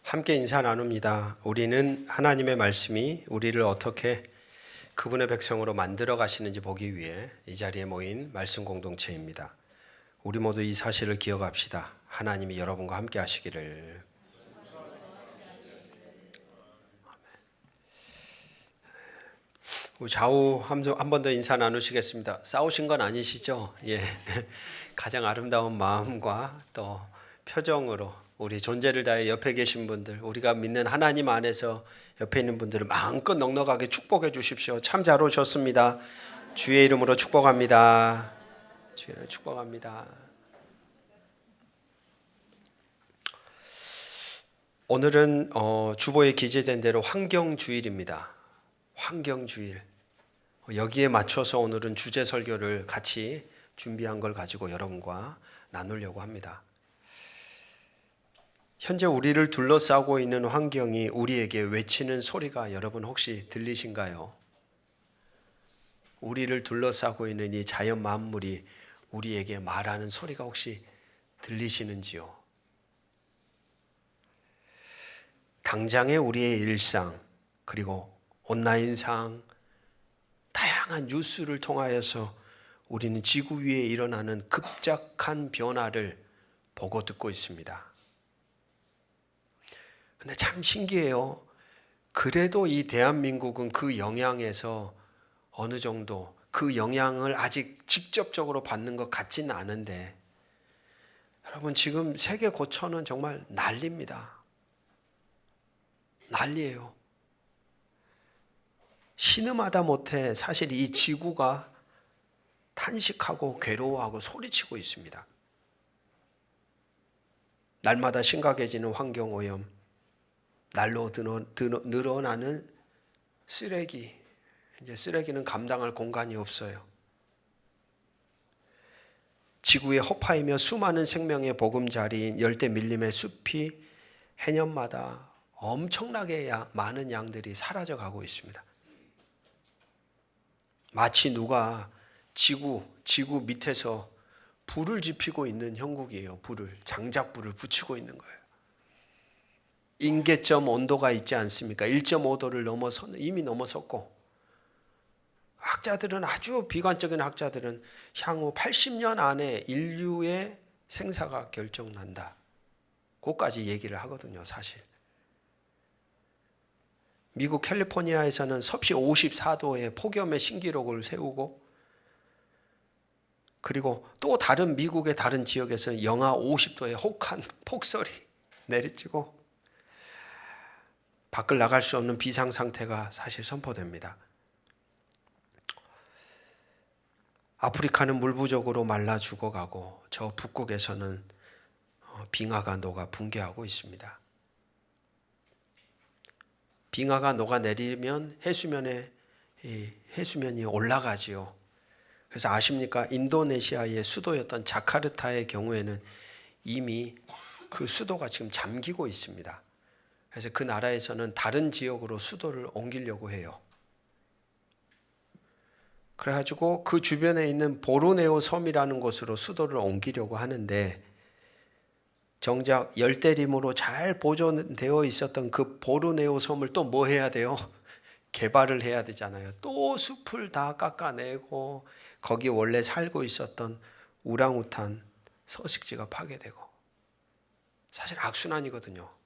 함께 인사 나눕니다. 우리는 하나님의 말씀이 우리를 어떻게 그분의 백성으로 만들어 가시는지 보기 위해 이 자리에 모인 말씀 공동체입니다. 우리 모두 이 사실을 기억합시다. 하나님이 여러분과 함께 하시기를. 좌우 한 번 더 인사 나누시겠습니다. 싸우신 건 아니시죠? 예. 가장 아름다운 마음과 또 표정으로 우리 존재를 다해 옆에 계신 분들, 우리가 믿는 하나님 안에서 옆에 있는 분들을 마음껏 넉넉하게 축복해 주십시오. 참 잘 오셨습니다. 주의 이름으로 축복합니다. 주의 이름으로 축복합니다. 오늘은 주보에 기재된 대로 환경주일입니다. 환경주일. 여기에 맞춰서 오늘은 주제 설교를 같이 준비한 걸 가지고 여러분과 나누려고 합니다. 현재 우리를 둘러싸고 있는 환경이 우리에게 외치는 소리가 여러분 혹시 들리신가요? 우리를 둘러싸고 있는 이 자연 만물이 우리에게 말하는 소리가 혹시 들리시는지요? 당장의 우리의 일상, 그리고 온라인상 다양한 뉴스를 통하여서 우리는 지구 위에 일어나는 급작한 변화를 보고 듣고 있습니다. 근데 참 신기해요. 그래도 이 대한민국은 그 영향에서 어느 정도 그 영향을 아직 직접적으로 받는 것 같지는 않은데, 여러분 지금 세계 고천은 정말 난리입니다. 난리예요. 신음하다 못해 사실 이 지구가 탄식하고 괴로워하고 소리치고 있습니다. 날마다 심각해지는 환경오염, 날로 늘어나는 쓰레기, 이제 쓰레기는 감당할 공간이 없어요. 지구의 허파이며 수많은 생명의 보금자리인 열대 밀림의 숲이 해년마다 엄청나게 많은 양들이 사라져가고 있습니다. 마치 누가 지구 밑에서 불을 지피고 있는 형국이에요. 장작불을 붙이고 있는 거예요. 임계점 온도가 있지 않습니까? 1.5도를 이미 넘어섰고, 학자들은, 아주 비관적인 학자들은 향후 80년 안에 인류의 생사가 결정난다. 그것까지 얘기를 하거든요, 사실. 미국 캘리포니아에서는 섭씨 54도의 폭염의 신기록을 세우고, 그리고 또 다른 미국의 다른 지역에서 영하 50도의 혹한 폭설이 내리치고 밖을 나갈 수 없는 비상 상태가 사실 선포됩니다. 아프리카는 물 부족으로 말라 죽어가고, 저 북극에서는 빙하가 녹아 붕괴하고 있습니다. 빙하가 녹아내리면 해수면이 올라가지요. 그래서 아십니까? 인도네시아의 수도였던 자카르타의 경우에는 이미 그 수도가 지금 잠기고 있습니다. 그래서 그 나라에서는 다른 지역으로 수도를 옮기려고 해요. 그래가지고 그 주변에 있는 보르네오 섬이라는 곳으로 수도를 옮기려고 하는데, 정작 열대림으로 잘 보존되어 있었던 그 보르네오 섬을 또 뭐 해야 돼요? 개발을 해야 되잖아요. 또 숲을 다 깎아내고 거기 원래 살고 있었던 우랑우탄 서식지가 파괴되고, 사실 악순환이거든요.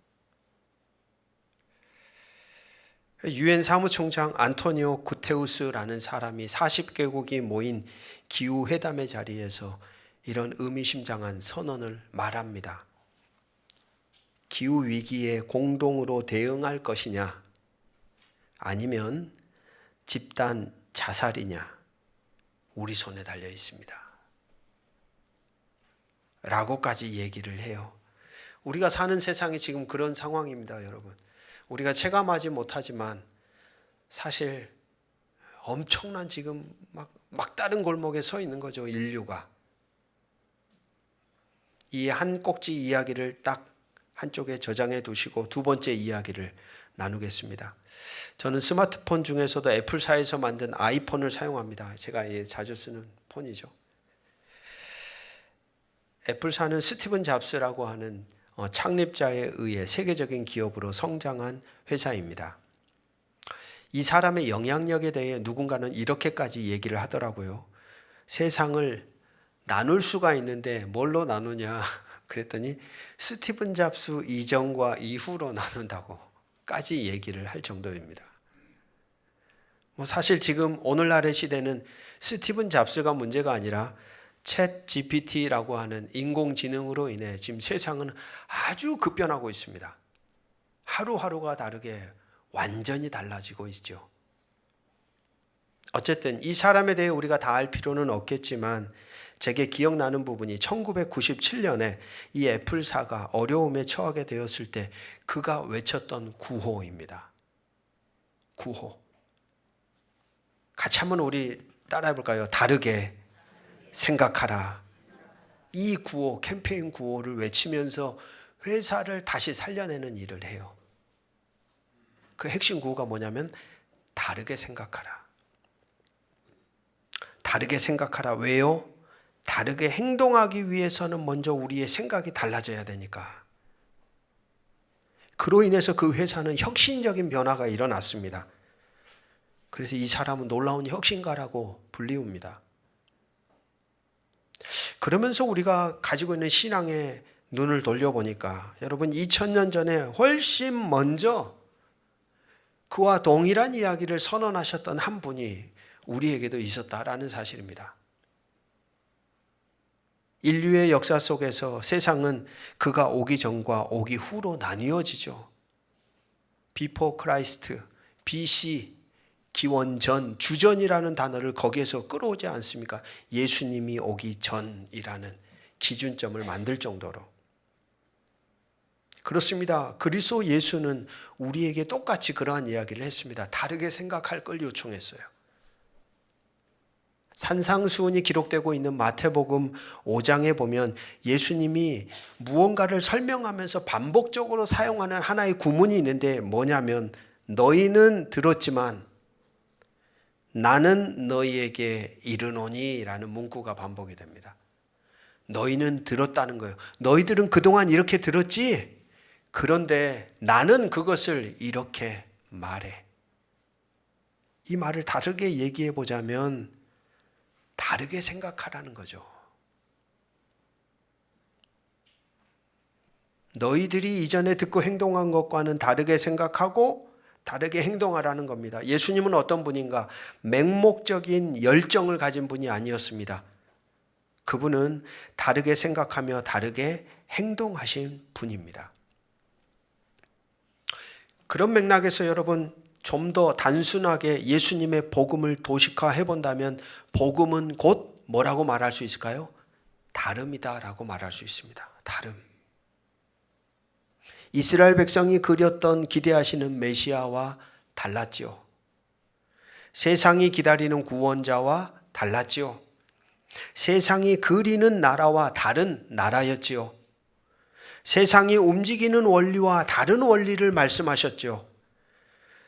유엔 사무총장 안토니오 구테우스라는 사람이 40개국이 모인 기후회담의 자리에서 이런 의미심장한 선언을 말합니다. 기후위기에 공동으로 대응할 것이냐, 아니면 집단 자살이냐, 우리 손에 달려 있습니다. 라고까지 얘기를 해요. 우리가 사는 세상이 지금 그런 상황입니다, 여러분. 우리가 체감하지 못하지만 사실 엄청난 지금 막다른 골목에 서 있는 거죠, 인류가. 이 한 꼭지 이야기를 딱 한쪽에 저장해 두시고 두 번째 이야기를 나누겠습니다. 저는 스마트폰 중에서도 애플사에서 만든 아이폰을 사용합니다. 제가 자주 쓰는 폰이죠. 애플사는 스티븐 잡스라고 하는 창립자에 의해 세계적인 기업으로 성장한 회사입니다. 이 사람의 영향력에 대해 누군가는 이렇게까지 얘기를 하더라고요. 세상을 나눌 수가 있는데 뭘로 나누냐 그랬더니 스티븐 잡스 이전과 이후로 나눈다고까지 얘기를 할 정도입니다. 사실 지금 오늘날의 시대는 스티븐 잡스가 문제가 아니라 챗 GPT라고 하는 인공지능으로 인해 지금 세상은 아주 급변하고 있습니다. 하루하루가 다르게 완전히 달라지고 있죠. 어쨌든 이 사람에 대해 우리가 다 알 필요는 없겠지만 제게 기억나는 부분이 1997년에 이 애플사가 어려움에 처하게 되었을 때 그가 외쳤던 구호입니다. 구호. 같이 한번 우리 따라해 볼까요? 다르게 생각하라. 이 구호, 캠페인 구호를 외치면서 회사를 다시 살려내는 일을 해요. 그 핵심 구호가 뭐냐면 다르게 생각하라. 다르게 생각하라. 왜요? 다르게 행동하기 위해서는 먼저 우리의 생각이 달라져야 되니까. 그로 인해서 그 회사는 혁신적인 변화가 일어났습니다. 그래서 이 사람은 놀라운 혁신가라고 불리웁니다. 그러면서 우리가 가지고 있는 신앙의 눈을 돌려보니까 여러분 2000년 전에 훨씬 먼저 그와 동일한 이야기를 선언하셨던 한 분이 우리에게도 있었다라는 사실입니다. 인류의 역사 속에서 세상은 그가 오기 전과 오기 후로 나뉘어지죠. Before Christ, BC, 기원전, 주전이라는 단어를 거기에서 끌어오지 않습니까? 예수님이 오기 전이라는 기준점을 만들 정도로. 그렇습니다. 그리스도 예수는 우리에게 똑같이 그러한 이야기를 했습니다. 다르게 생각할 걸 요청했어요. 산상수훈이 기록되고 있는 마태복음 5장에 보면 예수님이 무언가를 설명하면서 반복적으로 사용하는 하나의 구문이 있는데 뭐냐면 너희는 들었지만 나는 너희에게 이르노니 라는 문구가 반복이 됩니다. 너희는 들었다는 거예요. 너희들은 그동안 이렇게 들었지? 그런데 나는 그것을 이렇게 말해. 이 말을 다르게 얘기해 보자면 다르게 생각하라는 거죠. 너희들이 이전에 듣고 행동한 것과는 다르게 생각하고 다르게 행동하라는 겁니다. 예수님은 어떤 분인가? 맹목적인 열정을 가진 분이 아니었습니다. 그분은 다르게 생각하며 다르게 행동하신 분입니다. 그런 맥락에서 여러분 좀 더 단순하게 예수님의 복음을 도식화해 본다면 복음은 곧 뭐라고 말할 수 있을까요? 다름이다라고 말할 수 있습니다. 다름. 이스라엘 백성이 그렸던 기대하시는 메시아와 달랐지요. 세상이 기다리는 구원자와 달랐지요. 세상이 그리는 나라와 다른 나라였지요. 세상이 움직이는 원리와 다른 원리를 말씀하셨죠.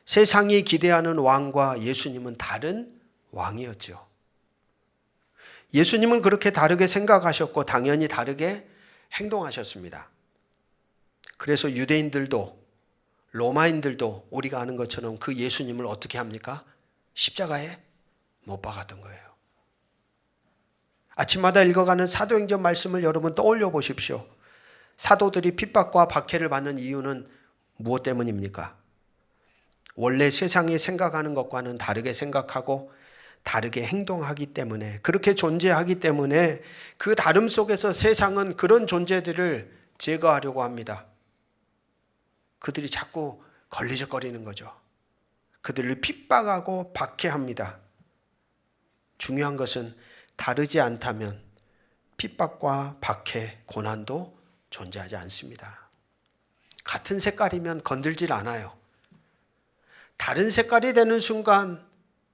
세상이 기대하는 왕과 예수님은 다른 왕이었죠. 예수님은 그렇게 다르게 생각하셨고 당연히 다르게 행동하셨습니다. 그래서 유대인들도 로마인들도 우리가 아는 것처럼 그 예수님을 어떻게 합니까? 십자가에 못 박았던 거예요. 아침마다 읽어가는 사도행전 말씀을 여러분 떠올려 보십시오. 사도들이 핍박과 박해를 받는 이유는 무엇 때문입니까? 원래 세상이 생각하는 것과는 다르게 생각하고 다르게 행동하기 때문에, 그렇게 존재하기 때문에 그 다름 속에서 세상은 그런 존재들을 제거하려고 합니다. 그들이 자꾸 걸리적거리는 거죠. 그들을 핍박하고 박해합니다. 중요한 것은 다르지 않다면 핍박과 박해, 고난도 존재하지 않습니다. 같은 색깔이면 건들질 않아요. 다른 색깔이 되는 순간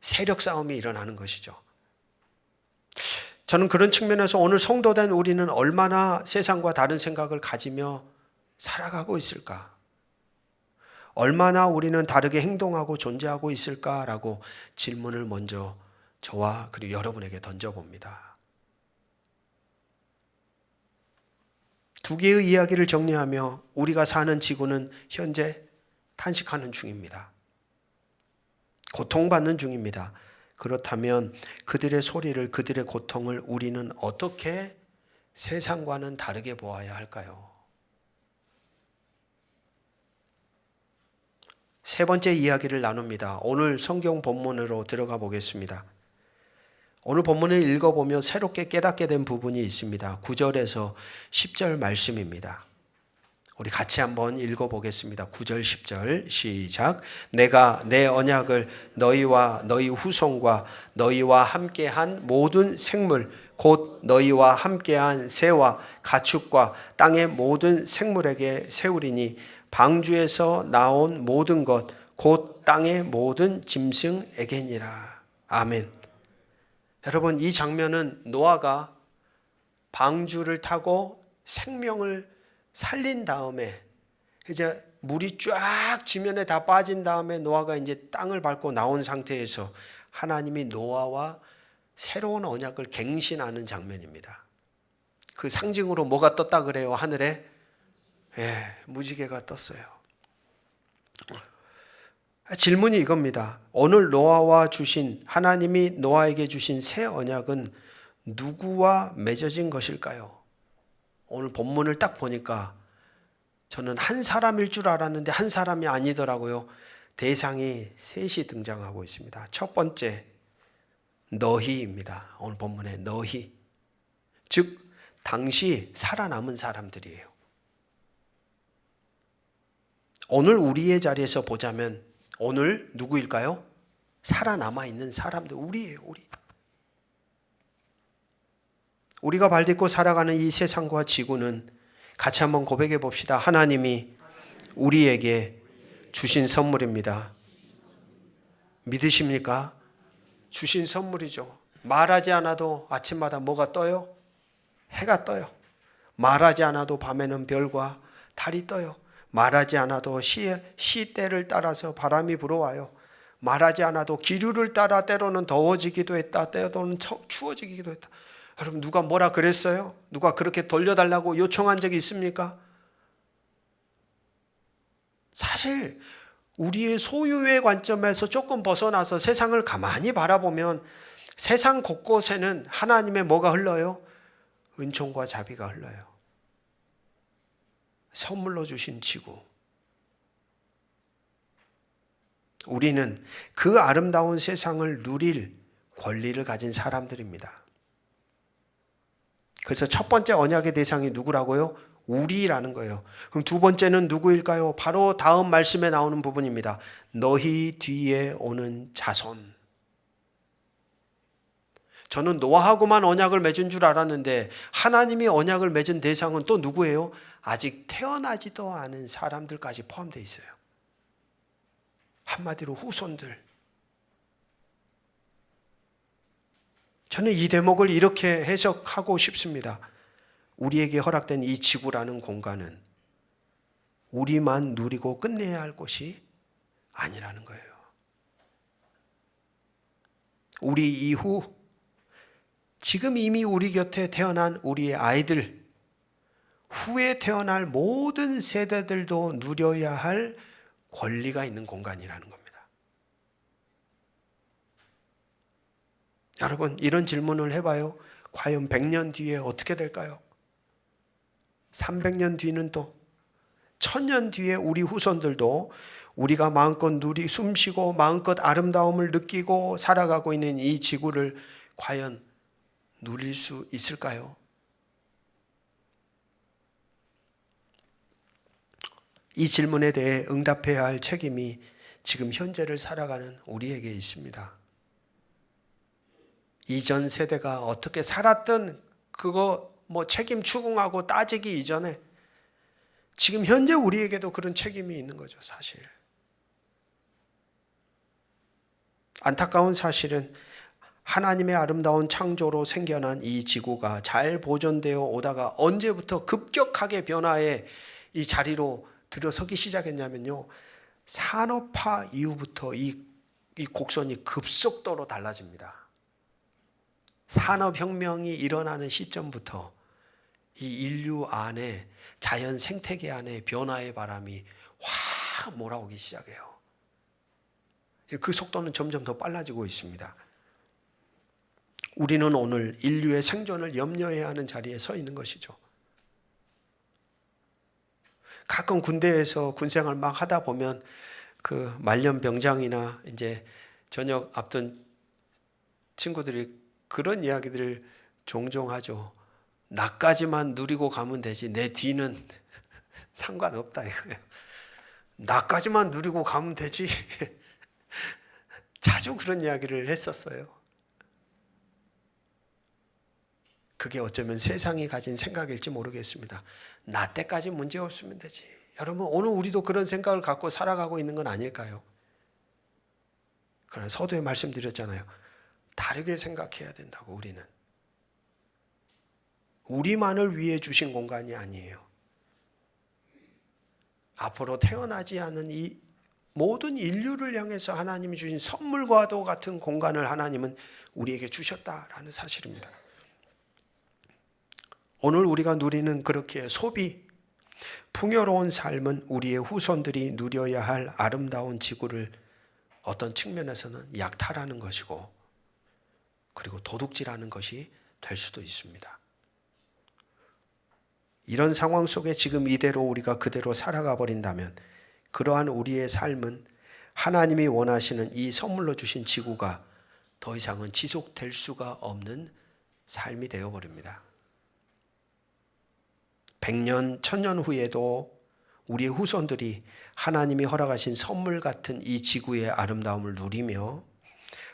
세력 싸움이 일어나는 것이죠. 저는 그런 측면에서 오늘 성도된 우리는 얼마나 세상과 다른 생각을 가지며 살아가고 있을까? 얼마나 우리는 다르게 행동하고 존재하고 있을까라고 질문을 먼저 저와 그리고 여러분에게 던져봅니다. 두 개의 이야기를 정리하며 우리가 사는 지구는 현재 탄식하는 중입니다. 고통받는 중입니다. 그렇다면 그들의 소리를, 그들의 고통을 우리는 어떻게 세상과는 다르게 보아야 할까요? 세 번째 이야기를 나눕니다. 오늘 성경 본문으로 들어가 보겠습니다. 오늘 본문을 읽어보며 새롭게 깨닫게 된 부분이 있습니다. 9절에서 10절 말씀입니다. 우리 같이 한번 읽어보겠습니다. 9절 10절 시작. 내가 내 언약을 너희와 너희 후손과 너희와 함께한 모든 생물 곧 너희와 함께한 새와 가축과 땅의 모든 생물에게 세우리니 방주에서 나온 모든 것 곧 땅의 모든 짐승에게니라. 아멘. 여러분, 이 장면은 노아가 방주를 타고 생명을 살린 다음에 이제 물이 쫙 지면에 다 빠진 다음에 노아가 이제 땅을 밟고 나온 상태에서 하나님이 노아와 새로운 언약을 갱신하는 장면입니다. 그 상징으로 뭐가 떴다 그래요? 하늘에 무지개가 떴어요. 질문이 이겁니다. 오늘 노아와 주신, 하나님이 노아에게 주신 새 언약은 누구와 맺어진 것일까요? 오늘 본문을 딱 보니까 저는 한 사람일 줄 알았는데 한 사람이 아니더라고요. 대상이 셋이 등장하고 있습니다. 첫 번째, 너희입니다. 오늘 본문에 너희. 즉, 당시 살아남은 사람들이에요. 오늘 우리의 자리에서 보자면 오늘 누구일까요? 살아남아 있는 사람들, 우리예요, 우리. 우리가 발딛고 살아가는 이 세상과 지구는 같이 한번 고백해 봅시다. 하나님이 우리에게 주신 선물입니다. 믿으십니까? 주신 선물이죠. 말하지 않아도 아침마다 뭐가 떠요? 해가 떠요. 말하지 않아도 밤에는 별과 달이 떠요. 말하지 않아도 시때를 따라서 바람이 불어와요. 말하지 않아도 기류를 따라 때로는 더워지기도 했다. 때로는 추워지기도 했다. 여러분, 누가 뭐라 그랬어요? 누가 그렇게 돌려달라고 요청한 적이 있습니까? 사실 우리의 소유의 관점에서 조금 벗어나서 세상을 가만히 바라보면 세상 곳곳에는 하나님의 뭐가 흘러요? 은총과 자비가 흘러요. 선물로 주신 지구. 우리는 그 아름다운 세상을 누릴 권리를 가진 사람들입니다. 그래서 첫 번째 언약의 대상이 누구라고요? 우리라는 거예요. 그럼 두 번째는 누구일까요? 바로 다음 말씀에 나오는 부분입니다. 너희 뒤에 오는 자손. 저는 노아하고만 언약을 맺은 줄 알았는데 하나님이 언약을 맺은 대상은 또 누구예요? 아직 태어나지도 않은 사람들까지 포함되어 있어요. 한마디로 후손들. 저는 이 대목을 이렇게 해석하고 싶습니다. 우리에게 허락된 이 지구라는 공간은 우리만 누리고 끝내야 할 곳이 아니라는 거예요. 우리 이후 지금 이미 우리 곁에 태어난 우리의 아이들, 후에 태어날 모든 세대들도 누려야 할 권리가 있는 공간이라는 겁니다. 여러분, 이런 질문을 해봐요. 과연 100년 뒤에 어떻게 될까요? 300년 뒤는 또 1000년 뒤에 우리 후손들도 우리가 마음껏 숨쉬고 마음껏 아름다움을 느끼고 살아가고 있는 이 지구를 과연 누릴 수 있을까요? 이 질문에 대해 응답해야 할 책임이 지금 현재를 살아가는 우리에게 있습니다. 이전 세대가 어떻게 살았든 그거 책임 추궁하고 따지기 이전에 지금 현재 우리에게도 그런 책임이 있는 거죠, 사실. 안타까운 사실은 하나님의 아름다운 창조로 생겨난 이 지구가 잘 보존되어 오다가 언제부터 급격하게 변화해 이 자리로 들어서기 시작했냐면요. 산업화 이후부터 이 곡선이 급속도로 달라집니다. 산업혁명이 일어나는 시점부터 이 인류 안에 자연 생태계 안에 변화의 바람이 확 몰아오기 시작해요. 그 속도는 점점 더 빨라지고 있습니다. 우리는 오늘 인류의 생존을 염려해야 하는 자리에 서 있는 것이죠. 가끔 군대에서 군생활 막 하다 보면 그 말년 병장이나 이제 저녁 앞둔 친구들이 그런 이야기들을 종종 하죠. 나까지만 누리고 가면 되지 내 뒤는 상관없다 이거예요. 나까지만 누리고 가면 되지. 자주 그런 이야기를 했었어요. 그게 어쩌면 세상이 가진 생각일지 모르겠습니다. 나 때까지 문제 없으면 되지. 여러분 오늘 우리도 그런 생각을 갖고 살아가고 있는 건 아닐까요? 그러나 서두에 말씀드렸잖아요. 다르게 생각해야 된다고. 우리는 우리만을 위해 주신 공간이 아니에요. 앞으로 태어나지 않은 이 모든 인류를 향해서 하나님이 주신 선물과도 같은 공간을 하나님은 우리에게 주셨다라는 사실입니다. 오늘 우리가 누리는 그렇게 소비, 풍요로운 삶은 우리의 후손들이 누려야 할 아름다운 지구를 어떤 측면에서는 약탈하는 것이고, 그리고 도둑질하는 것이 될 수도 있습니다. 이런 상황 속에 지금 이대로 우리가 그대로 살아가 버린다면 그러한 우리의 삶은 하나님이 원하시는 이 선물로 주신 지구가 더 이상은 지속될 수가 없는 삶이 되어버립니다. 100년, 1000년 후에도 우리의 후손들이 하나님이 허락하신 선물 같은 이 지구의 아름다움을 누리며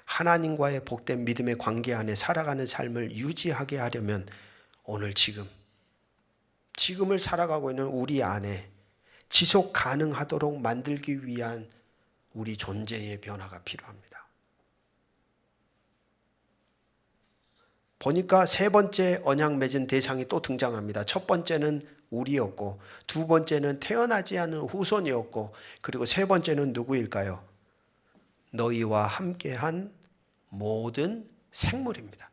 하나님과의 복된 믿음의 관계 안에 살아가는 삶을 유지하게 하려면 오늘 지금을 살아가고 있는 우리 안에 지속 가능하도록 만들기 위한 우리 존재의 변화가 필요합니다. 보니까 세 번째 언약 맺은 대상이 또 등장합니다. 첫 번째는 우리였고, 두 번째는 태어나지 않은 후손이었고, 그리고 세 번째는 누구일까요? 너희와 함께한 모든 생물입니다.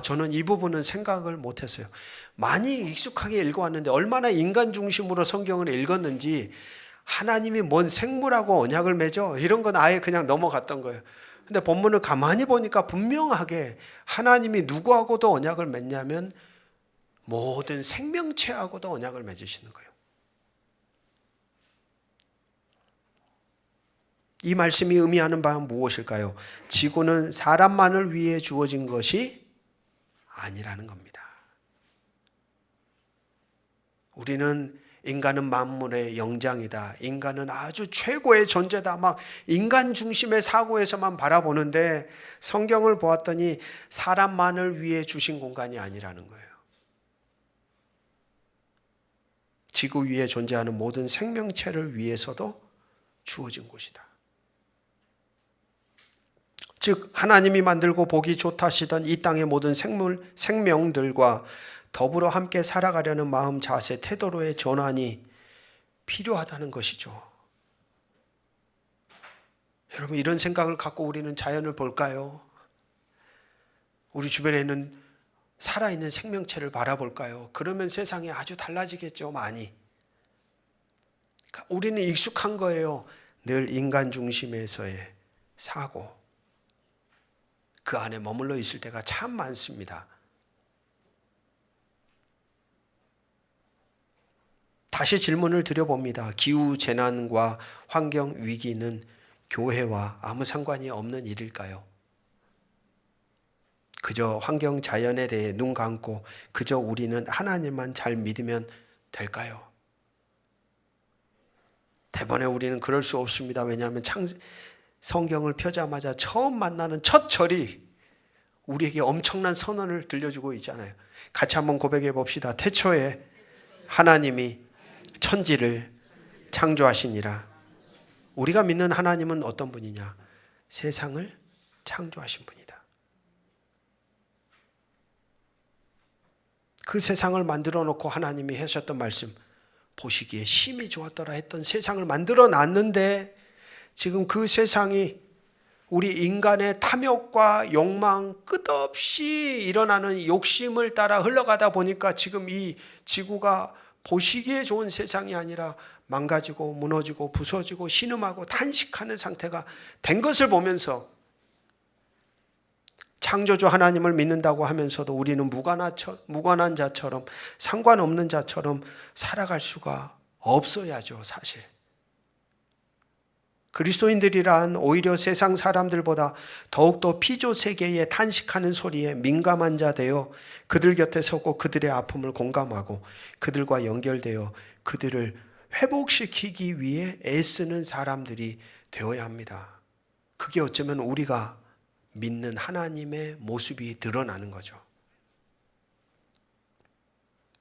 저는 이 부분은 생각을 못했어요. 많이 익숙하게 읽어왔는데 얼마나 인간 중심으로 성경을 읽었는지 하나님이 뭔 생물하고 언약을 맺어? 이런 건 아예 그냥 넘어갔던 거예요. 근데 본문을 가만히 보니까 분명하게 하나님이 누구하고도 언약을 맺냐면 모든 생명체하고도 언약을 맺으시는 거예요. 이 말씀이 의미하는 바는 무엇일까요? 지구는 사람만을 위해 주어진 것이 아니라는 겁니다. 우리는 인간은 만물의 영장이다. 인간은 아주 최고의 존재다. 막 인간 중심의 사고에서만 바라보는데 성경을 보았더니 사람만을 위해 주신 공간이 아니라는 거예요. 지구 위에 존재하는 모든 생명체를 위해서도 주어진 곳이다. 즉 하나님이 만들고 보기 좋다시던 이 땅의 모든 생명들과 더불어 함께 살아가려는 마음, 자세, 태도로의 전환이 필요하다는 것이죠. 여러분 이런 생각을 갖고 우리는 자연을 볼까요? 우리 주변에 있는 살아있는 생명체를 바라볼까요? 그러면 세상이 아주 달라지겠죠. 많이. 그러니까 우리는 익숙한 거예요. 늘 인간 중심에서의 사고. 그 안에 머물러 있을 때가 참 많습니다. 다시 질문을 드려봅니다. 기후재난과 환경위기는 교회와 아무 상관이 없는 일일까요? 그저 환경 자연에 대해 눈 감고 그저 우리는 하나님만 잘 믿으면 될까요? 대번에 우리는 그럴 수 없습니다. 왜냐하면 성경을 펴자마자 처음 만나는 첫 절이 우리에게 엄청난 선언을 들려주고 있잖아요. 같이 한번 고백해 봅시다. 태초에 하나님이 천지를 창조하시니라. 우리가 믿는 하나님은 어떤 분이냐? 세상을 창조하신 분이다. 그 세상을 만들어 놓고 하나님이 하셨던 말씀, 보시기에 심히 좋았더라 했던 세상을 만들어 놨는데 지금 그 세상이 우리 인간의 탐욕과 욕망, 끝없이 일어나는 욕심을 따라 흘러가다 보니까 지금 이 지구가 보시기에 좋은 세상이 아니라 망가지고 무너지고 부서지고 신음하고 탄식하는 상태가 된 것을 보면서 창조주 하나님을 믿는다고 하면서도 우리는 무관한 자처럼, 상관없는 자처럼 살아갈 수가 없어야죠, 사실. 그리스도인들이란 오히려 세상 사람들보다 더욱더 피조 세계에 탄식하는 소리에 민감한 자 되어 그들 곁에 서고 그들의 아픔을 공감하고 그들과 연결되어 그들을 회복시키기 위해 애쓰는 사람들이 되어야 합니다. 그게 어쩌면 우리가 믿는 하나님의 모습이 드러나는 거죠.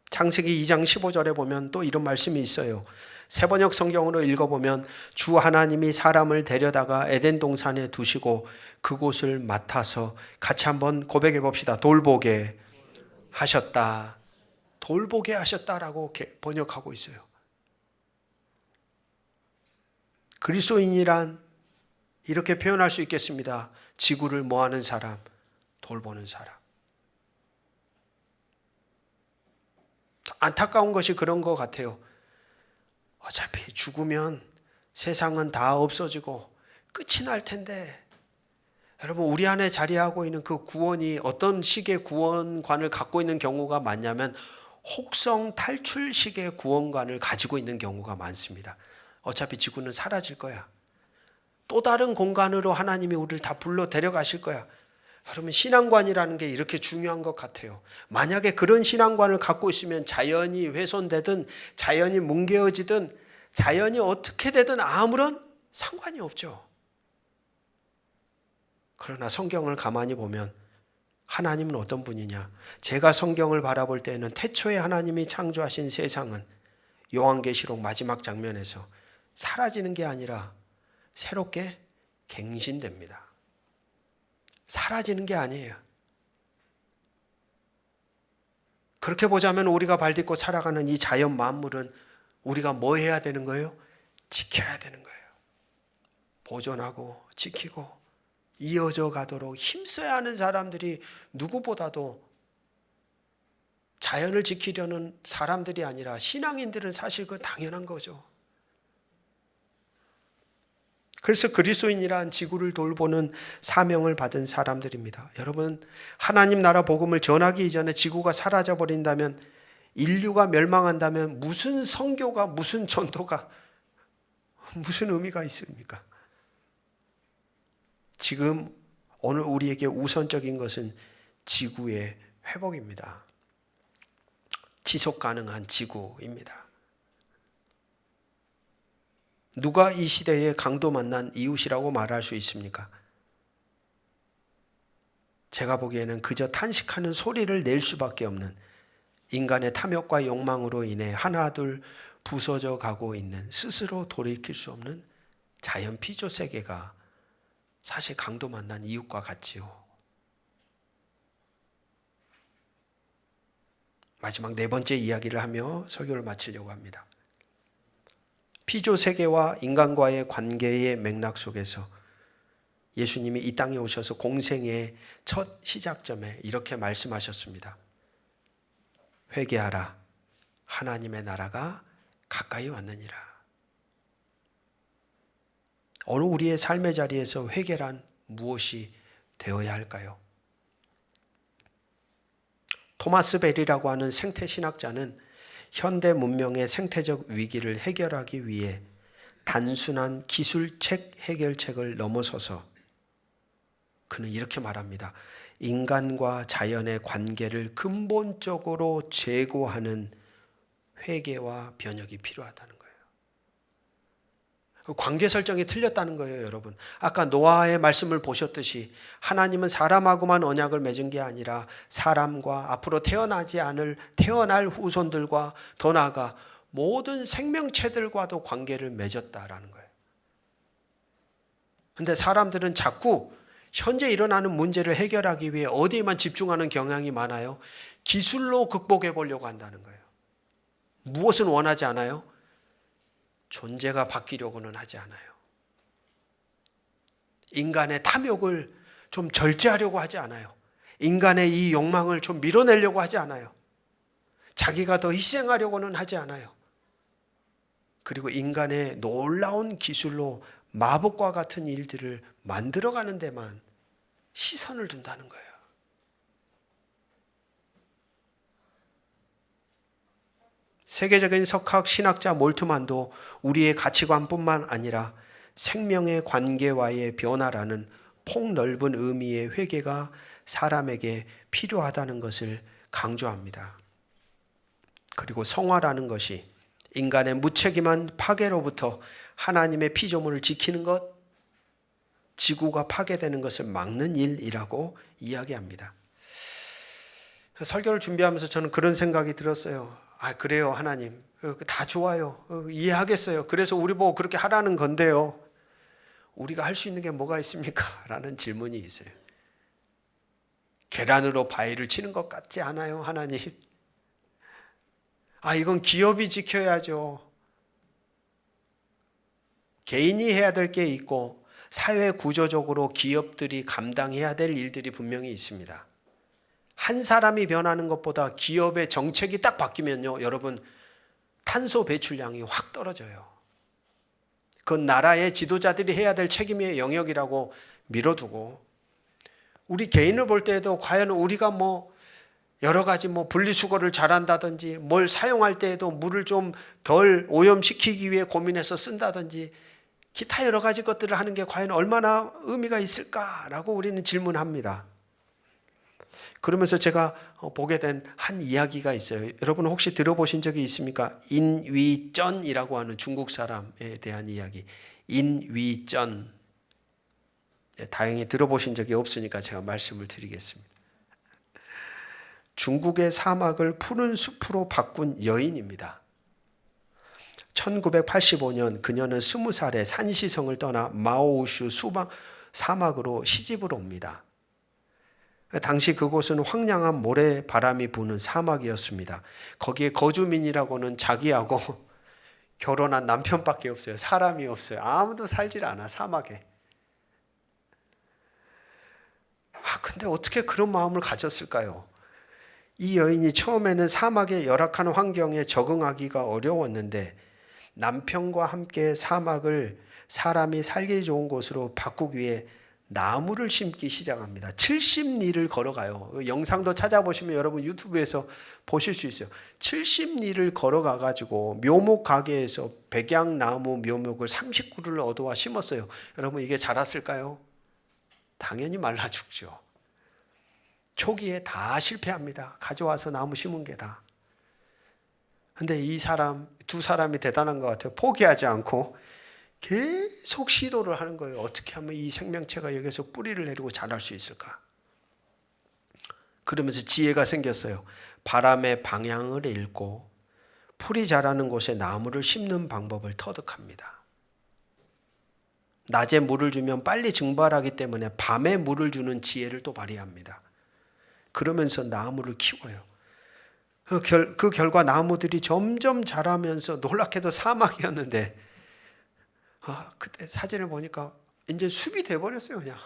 창세기 2장 15절에 보면 또 이런 말씀이 있어요. 세번역 성경으로 읽어보면 주 하나님이 사람을 데려다가 에덴 동산에 두시고 그곳을 맡아서 같이 한번 고백해 봅시다. 돌보게 하셨다. 돌보게 하셨다라고 번역하고 있어요. 그리스도인이란 이렇게 표현할 수 있겠습니다. 지구를 뭐하는 사람? 돌보는 사람. 안타까운 것이 그런 것 같아요. 어차피 죽으면 세상은 다 없어지고 끝이 날 텐데, 여러분 우리 안에 자리하고 있는 그 구원이 어떤 식의 구원관을 갖고 있는 경우가 많냐면 혹성 탈출식의 구원관을 가지고 있는 경우가 많습니다. 어차피 지구는 사라질 거야. 또 다른 공간으로 하나님이 우리를 다 불러 데려가실 거야. 여러분 신앙관이라는 게 이렇게 중요한 것 같아요. 만약에 그런 신앙관을 갖고 있으면 자연이 훼손되든 자연이 뭉개어지든 자연이 어떻게 되든 아무런 상관이 없죠. 그러나 성경을 가만히 보면 하나님은 어떤 분이냐? 제가 성경을 바라볼 때에는 태초에 하나님이 창조하신 세상은 요한계시록 마지막 장면에서 사라지는 게 아니라 새롭게 갱신됩니다. 사라지는 게 아니에요. 그렇게 보자면 우리가 발딛고 살아가는 이 자연 만물은 우리가 뭐 해야 되는 거예요? 지켜야 되는 거예요. 보존하고 지키고 이어져 가도록 힘써야 하는 사람들이 누구보다도 자연을 지키려는 사람들이 아니라 신앙인들은 사실 그건 당연한 거죠. 그래서 그리스도인이란 지구를 돌보는 사명을 받은 사람들입니다. 여러분, 하나님 나라 복음을 전하기 이전에 지구가 사라져 버린다면, 인류가 멸망한다면 무슨 선교가, 무슨 전도가, 무슨 의미가 있습니까? 지금 오늘 우리에게 우선적인 것은 지구의 회복입니다. 지속 가능한 지구입니다. 누가 이 시대에 강도 만난 이웃이라고 말할 수 있습니까? 제가 보기에는 그저 탄식하는 소리를 낼 수밖에 없는 인간의 탐욕과 욕망으로 인해 하나둘 부서져 가고 있는 스스로 돌이킬 수 없는 자연 피조 세계가 사실 강도 만난 이웃과 같지요. 마지막 네 번째 이야기를 하며 설교를 마치려고 합니다. 피조 세계와 인간과의 관계의 맥락 속에서 예수님이 이 땅에 오셔서 공생의 첫 시작점에 이렇게 말씀하셨습니다. 회개하라. 하나님의 나라가 가까이 왔느니라. 오늘 우리의 삶의 자리에서 회개란 무엇이 되어야 할까요? 토마스 벨이라고 하는 생태신학자는 현대 문명의 생태적 위기를 해결하기 위해 단순한 기술책 해결책을 넘어서서 그는 이렇게 말합니다. 인간과 자연의 관계를 근본적으로 재고하는 회개와 변혁이 필요하다는 거예요. 관계 설정이 틀렸다는 거예요, 여러분. 아까 노아의 말씀을 보셨듯이 하나님은 사람하고만 언약을 맺은 게 아니라 사람과 앞으로 태어날 후손들과 더 나아가 모든 생명체들과도 관계를 맺었다라는 거예요. 그런데 사람들은 자꾸 현재 일어나는 문제를 해결하기 위해 어디에만 집중하는 경향이 많아요? 기술로 극복해 보려고 한다는 거예요. 무엇은 원하지 않아요? 존재가 바뀌려고는 하지 않아요. 인간의 탐욕을 좀 절제하려고 하지 않아요. 인간의 이 욕망을 좀 밀어내려고 하지 않아요. 자기가 더 희생하려고는 하지 않아요. 그리고 인간의 놀라운 기술로 마법과 같은 일들을 만들어가는 데만 시선을 둔다는 거예요. 세계적인 석학 신학자 몰트만도 우리의 가치관뿐만 아니라 생명의 관계와의 변화라는 폭넓은 의미의 회개가 사람에게 필요하다는 것을 강조합니다. 그리고 성화라는 것이 인간의 무책임한 파괴로부터 하나님의 피조물을 지키는 것, 지구가 파괴되는 것을 막는 일이라고 이야기합니다. 설교를 준비하면서 저는 그런 생각이 들었어요. 그래요, 하나님. 다 좋아요. 이해하겠어요. 그래서 우리 보고 그렇게 하라는 건데요. 우리가 할 수 있는 게 뭐가 있습니까? 라는 질문이 있어요. 계란으로 바위를 치는 것 같지 않아요, 하나님? 이건 기업이 지켜야죠. 개인이 해야 될 게 있고 사회 구조적으로 기업들이 감당해야 될 일들이 분명히 있습니다. 한 사람이 변하는 것보다 기업의 정책이 딱 바뀌면요, 여러분, 탄소 배출량이 확 떨어져요. 그건 나라의 지도자들이 해야 될 책임의 영역이라고 밀어두고, 우리 개인을 볼 때에도 과연 우리가 여러 가지 분리수거를 잘한다든지, 뭘 사용할 때에도 물을 좀 덜 오염시키기 위해 고민해서 쓴다든지, 기타 여러 가지 것들을 하는 게 과연 얼마나 의미가 있을까라고 우리는 질문합니다. 그러면서 제가 보게 된 한 이야기가 있어요. 여러분 혹시 들어보신 적이 있습니까? 인위전이라고 하는 중국 사람에 대한 이야기. 인위전. 다행히 들어보신 적이 없으니까 제가 말씀을 드리겠습니다. 중국의 사막을 푸른 숲으로 바꾼 여인입니다. 1985년 그녀는 20살에 산시성을 떠나 마오우슈 사막으로 시집을 옵니다. 당시 그곳은 황량한 모래바람이 부는 사막이었습니다. 거기에 거주민이라고는 자기하고 결혼한 남편밖에 없어요. 사람이 없어요. 아무도 살질 않아, 사막에. 근데 어떻게 그런 마음을 가졌을까요? 이 여인이 처음에는 사막의 열악한 환경에 적응하기가 어려웠는데 남편과 함께 사막을 사람이 살기 좋은 곳으로 바꾸기 위해 나무를 심기 시작합니다. 70리를 걸어가요. 영상도 찾아보시면 여러분 유튜브에서 보실 수 있어요. 70리를 걸어가가지고 묘목 가게에서 백양나무 묘목을 39를 얻어와 심었어요. 여러분 이게 자랐을까요? 당연히 말라 죽죠. 초기에 다 실패합니다. 가져와서 나무 심은 게 다. 근데 두 사람이 대단한 것 같아요. 포기하지 않고 계속 시도를 하는 거예요. 어떻게 하면 이 생명체가 여기서 뿌리를 내리고 자랄 수 있을까? 그러면서 지혜가 생겼어요. 바람의 방향을 읽고 풀이 자라는 곳에 나무를 심는 방법을 터득합니다. 낮에 물을 주면 빨리 증발하기 때문에 밤에 물을 주는 지혜를 또 발휘합니다. 그러면서 나무를 키워요. 그 결과 나무들이 점점 자라면서 놀랍게도 사막이었는데 그때 사진을 보니까 이제 숲이 돼버렸어요. 그냥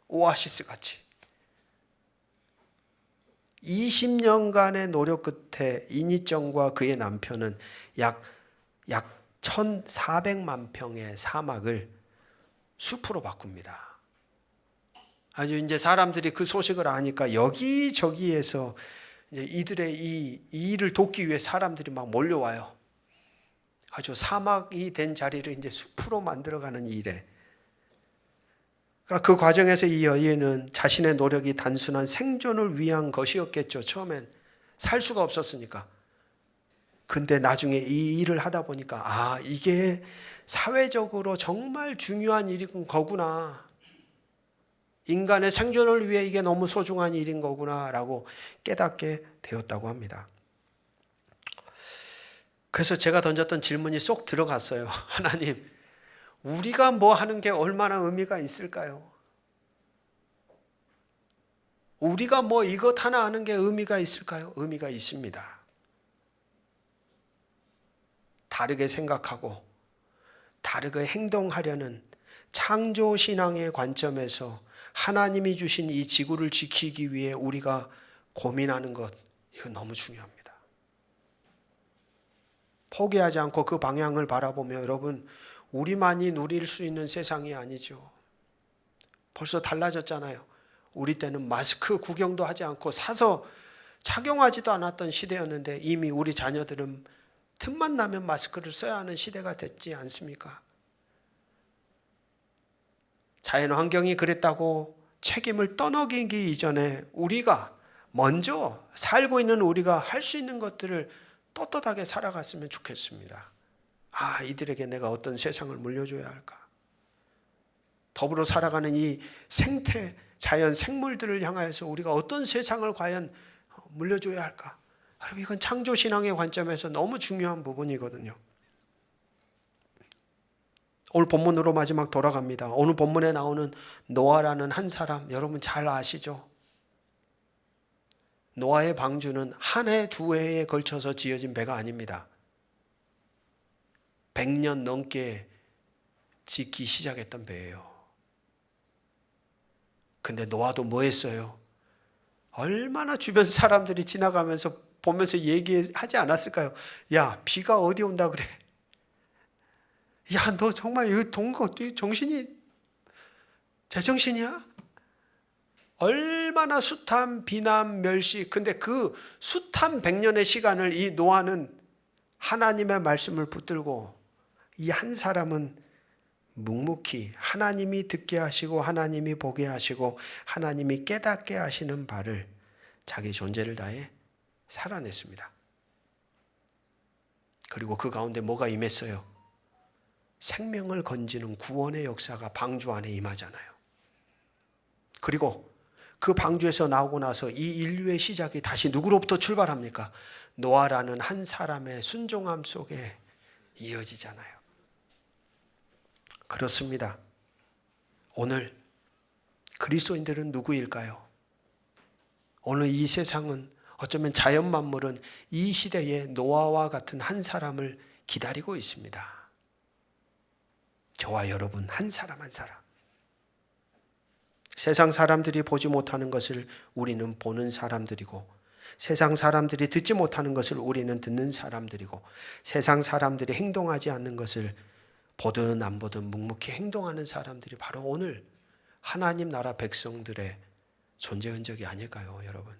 오아시스 같이. 20년간의 노력 끝에 이니정과 그의 남편은 약 1,400만 평의 사막을 숲으로 바꿉니다. 아주 이제 사람들이 그 소식을 아니까 여기저기에서 이들의 이 일을 돕기 위해 사람들이 막 몰려와요. 아주 사막이 된 자리를 이제 숲으로 만들어가는 일에. 그러니까 그 과정에서 이 여인은 자신의 노력이 단순한 생존을 위한 것이었겠죠. 처음엔 살 수가 없었으니까. 근데 나중에 이 일을 하다 보니까 이게 사회적으로 정말 중요한 일인 거구나. 인간의 생존을 위해 이게 너무 소중한 일인 거구나라고 깨닫게 되었다고 합니다. 그래서 제가 던졌던 질문이 쏙 들어갔어요. 하나님, 우리가 뭐 하는 게 얼마나 의미가 있을까요? 우리가 뭐 이것 하나 하는 게 의미가 있을까요? 의미가 있습니다. 다르게 생각하고 다르게 행동하려는 창조 신앙의 관점에서 하나님이 주신 이 지구를 지키기 위해 우리가 고민하는 것, 이거 너무 중요합니다. 포기하지 않고 그 방향을 바라보며 여러분, 우리만이 누릴 수 있는 세상이 아니죠. 벌써 달라졌잖아요. 우리 때는 마스크 구경도 하지 않고 사서 착용하지도 않았던 시대였는데 이미 우리 자녀들은 틈만 나면 마스크를 써야 하는 시대가 됐지 않습니까? 자연 환경이 그랬다고 책임을 떠넘기기 이전에 우리가 먼저 살고 있는 우리가 할 수 있는 것들을 떳떳하게 살아갔으면 좋겠습니다. 아, 이들에게 내가 어떤 세상을 물려줘야 할까? 더불어 살아가는 이 생태, 자연, 생물들을 향하여서 우리가 어떤 세상을 과연 물려줘야 할까? 여러분, 이건 창조신앙의 관점에서 너무 중요한 부분이거든요. 오늘 본문으로 마지막 돌아갑니다. 오늘 본문에 나오는 노아라는 한 사람, 여러분 잘 아시죠? 노아의 방주는 한 해, 두 해에 걸쳐서 지어진 배가 아닙니다. 100년 넘게 짓기 시작했던 배예요. 근데 노아도 뭐 했어요? 얼마나 주변 사람들이 지나가면서 보면서 얘기하지 않았을까요? 야, 비가 어디 온다 그래? 야, 너 정말 이거 동거 정신이 제정신이야? 얼마나 숱한 비난, 멸시. 근데 그 숱한 100년의 시간을 이 노아는 하나님의 말씀을 붙들고 이 한 사람은 묵묵히 하나님이 듣게 하시고 하나님이 보게 하시고 하나님이 깨닫게 하시는 바를 자기 존재를 다해 살아냈습니다. 그리고 그 가운데 뭐가 임했어요? 생명을 건지는 구원의 역사가 방주 안에 임하잖아요. 그리고 그 방주에서 나오고 나서 이 인류의 시작이 다시 누구로부터 출발합니까? 노아라는 한 사람의 순종함 속에 이어지잖아요. 그렇습니다. 오늘 그리스도인들은 누구일까요? 오늘 이 세상은 어쩌면 자연 만물은 이 시대의 노아와 같은 한 사람을 기다리고 있습니다. 저와 여러분 한 사람 한 사람. 세상 사람들이 보지 못하는 것을 우리는 보는 사람들이고, 세상 사람들이 듣지 못하는 것을 우리는 듣는 사람들이고, 세상 사람들이 행동하지 않는 것을 보든 안 보든 묵묵히 행동하는 사람들이 바로 오늘 하나님 나라 백성들의 존재 흔적이 아닐까요, 여러분?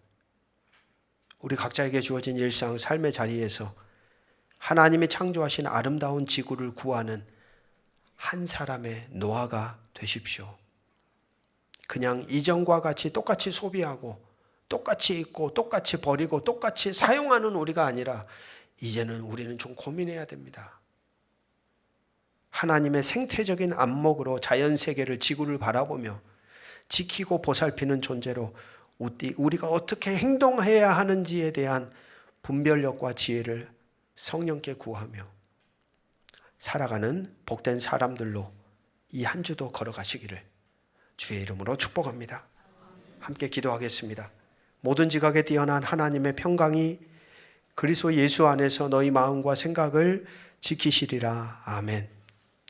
우리 각자에게 주어진 일상, 삶의 자리에서 하나님이 창조하신 아름다운 지구를 구하는 한 사람의 노아가 되십시오. 그냥 이전과 같이 똑같이 소비하고 똑같이 입고 똑같이 버리고 똑같이 사용하는 우리가 아니라 이제는 우리는 좀 고민해야 됩니다. 하나님의 생태적인 안목으로 자연세계를, 지구를 바라보며 지키고 보살피는 존재로 우리가 어떻게 행동해야 하는지에 대한 분별력과 지혜를 성령께 구하며 살아가는 복된 사람들로 이 한 주도 걸어가시기를 주의 이름으로 축복합니다. 함께 기도하겠습니다. 모든 지각에 뛰어난 하나님의 평강이 그리스도 예수 안에서 너희 마음과 생각을 지키시리라. 아멘.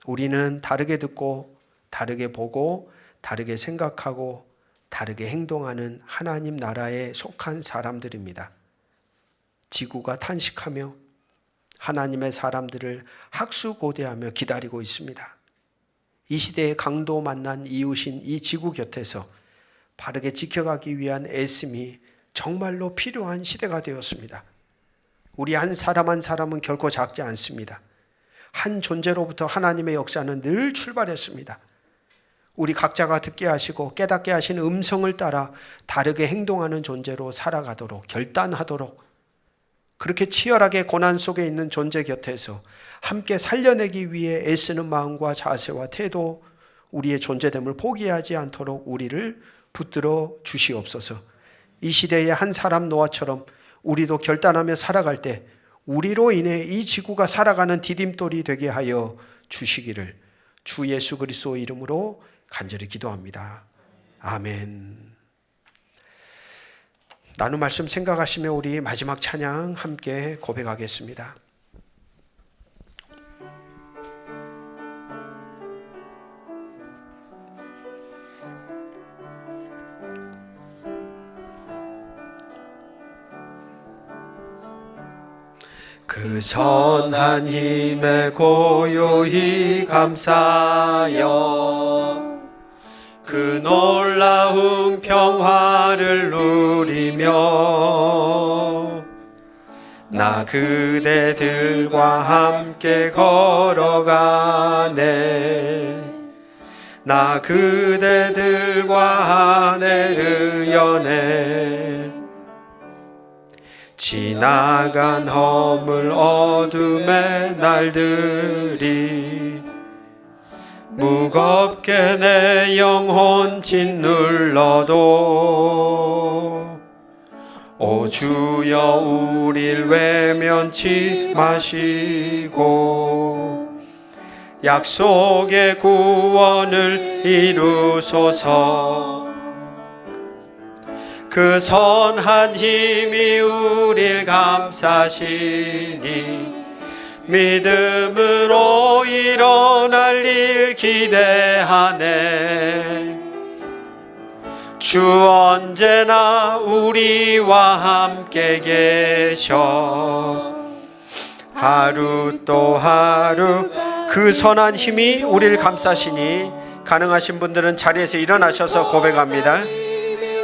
우리는 다르게 듣고 다르게 보고 다르게 생각하고 다르게 행동하는 하나님 나라에 속한 사람들입니다. 지구가 탄식하며 하나님의 사람들을 학수고대하며 기다리고 있습니다. 이 시대의 강도 만난 이웃인 이 지구 곁에서 바르게 지켜가기 위한 애씀이 정말로 필요한 시대가 되었습니다. 우리 한 사람 한 사람은 결코 작지 않습니다. 한 존재로부터 하나님의 역사는 늘 출발했습니다. 우리 각자가 듣게 하시고 깨닫게 하신 음성을 따라 다르게 행동하는 존재로 살아가도록, 결단하도록, 그렇게 치열하게 고난 속에 있는 존재 곁에서 함께 살려내기 위해 애쓰는 마음과 자세와 태도, 우리의 존재됨을 포기하지 않도록 우리를 붙들어 주시옵소서. 이 시대의 한 사람 노아처럼 우리도 결단하며 살아갈 때 우리로 인해 이 지구가 살아가는 디딤돌이 되게 하여 주시기를 주 예수 그리스도 이름으로 간절히 기도합니다. 아멘. 나눈 말씀 생각하시며 우리 마지막 찬양 함께 고백하겠습니다. 그 선한 힘에 고요히 감사하여 그 놀라운 평화를 누리며 나 그대들과 함께 걸어가네. 나 그대들과 하늘 의연해. 지나간 허물 어둠의 날들이 무겁게 내 영혼 짓눌러도 오 주여 우릴 외면치 마시고 약속의 구원을 이루소서. 그 선한 힘이 우릴 감싸시니 믿음으로 일어날 일 기대하네. 주 언제나 우리와 함께 계셔. 하루 또 하루 그 선한 힘이 우리를 감싸시니, 가능하신 분들은 자리에서 일어나셔서 고백합니다.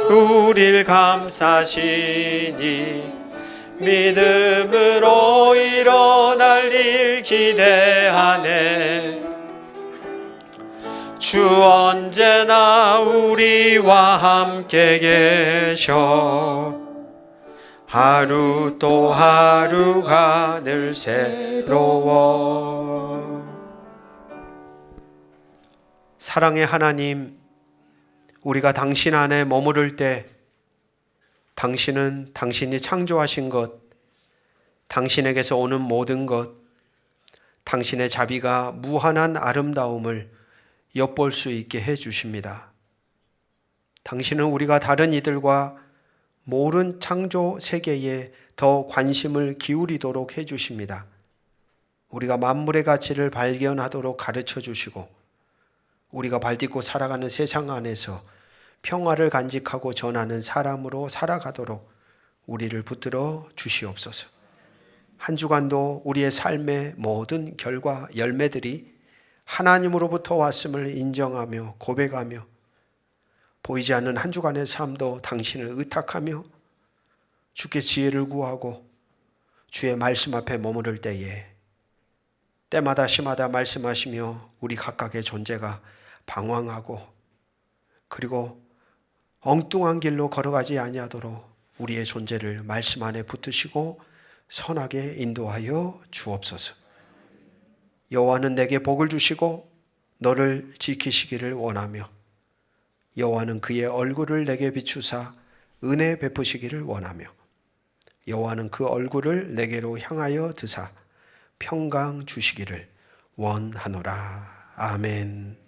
우릴 감싸시니 믿음으로 일어날 일 기대하네. 주 언제나 우리와 함께 계셔. 하루 또 하루가 늘 새로워. 사랑의 하나님, 우리가 당신 안에 머무를 때 당신은 당신이 창조하신 것, 당신에게서 오는 모든 것, 당신의 자비가 무한한 아름다움을 엿볼 수 있게 해주십니다. 당신은 우리가 다른 이들과 모른 창조 세계에 더 관심을 기울이도록 해주십니다. 우리가 만물의 가치를 발견하도록 가르쳐 주시고, 우리가 발딛고 살아가는 세상 안에서 평화를 간직하고 전하는 사람으로 살아가도록 우리를 붙들어 주시옵소서. 한 주간도 우리의 삶의 모든 결과 열매들이 하나님으로부터 왔음을 인정하며 고백하며, 보이지 않는 한 주간의 삶도 당신을 의탁하며 주께 지혜를 구하고 주의 말씀 앞에 머무를 때에 때마다 시마다 말씀하시며 우리 각각의 존재가 방황하고, 그리고 엉뚱한 길로 걸어가지 아니하도록 우리의 존재를 말씀 안에 붙드시고 선하게 인도하여 주옵소서. 여호와는 내게 복을 주시고 너를 지키시기를 원하며, 여호와는 그의 얼굴을 내게 비추사 은혜 베푸시기를 원하며, 여호와는 그 얼굴을 내게로 향하여 드사 평강 주시기를 원하노라. 아멘.